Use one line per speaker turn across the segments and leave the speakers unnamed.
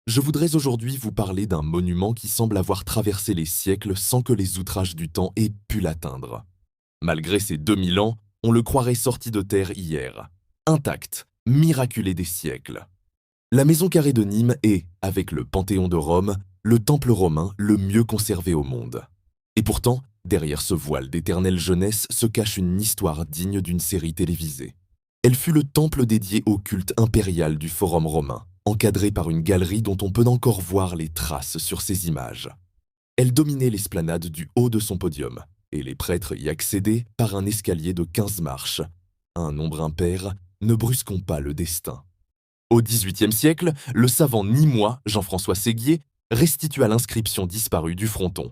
Je voudrais aujourd'hui vous parler d'un monument qui semble avoir traversé les siècles sans que les outrages du temps aient pu l'atteindre. Malgré ses 2000 ans, on le croirait sorti de terre hier. Intact, miraculé des siècles. La maison carrée de Nîmes est, avec le Panthéon de Rome, le temple romain le mieux conservé au monde. Et pourtant, derrière ce voile d'éternelle jeunesse se cache une histoire digne d'une série télévisée. Elle fut le temple dédié au culte impérial du Forum romain, encadré par une galerie dont on peut encore voir les traces sur ces images. Elle dominait l'esplanade du haut de son podium, et les prêtres y accédaient par un escalier de 15 marches. Un nombre impair, ne brusquons pas le destin. Au XVIIIe siècle, le savant nîmois Jean-François Séguier restitua l'inscription disparue du fronton.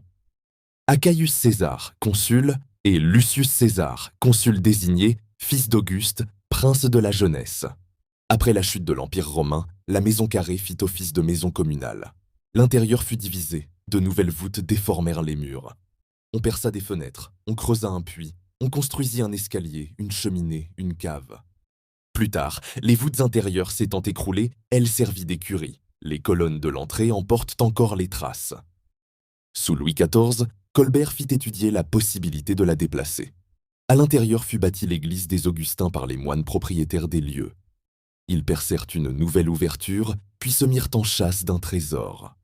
À Caius César, consul, et Lucius César, consul désigné, fils d'Auguste, prince de la jeunesse. Après la chute de l'Empire romain, la maison carrée fit office de maison communale. L'intérieur fut divisé, de nouvelles voûtes déformèrent les murs. On perça des fenêtres, on creusa un puits, on construisit un escalier, une cheminée, une cave. Plus tard, les voûtes intérieures s'étant écroulées, elle servit d'écurie. Les colonnes de l'entrée en portent encore les traces. Sous Louis XIV, Colbert fit étudier la possibilité de la déplacer. À l'intérieur fut bâtie l'église des Augustins par les moines propriétaires des lieux. Ils percèrent une nouvelle ouverture, puis se mirent en chasse d'un trésor.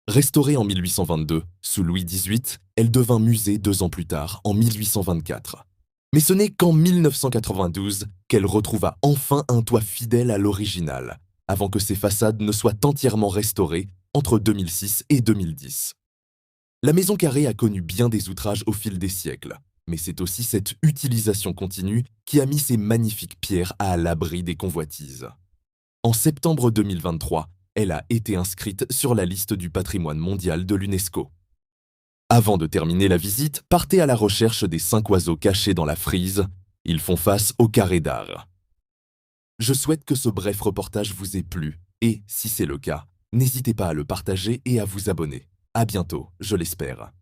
Restaurée en 1822, sous Louis XVIII, elle devint musée 2 ans plus tard, en 1824. Mais ce n'est qu'en 1992 qu'elle retrouva enfin un toit fidèle à l'original, avant que ses façades ne soient entièrement restaurées entre 2006 et 2010. La maison carrée a connu bien des outrages au fil des siècles, mais c'est aussi cette utilisation continue qui a mis ces magnifiques pierres à l'abri des convoitises. En septembre 2023, elle a été inscrite sur la liste du patrimoine mondial de l'UNESCO. Avant de terminer la visite, partez à la recherche des 5 oiseaux cachés dans la frise. Ils font face au carré d'art. Je souhaite que ce bref reportage vous ait plu et, si c'est le cas, n'hésitez pas à le partager et à vous abonner. À bientôt, je l'espère.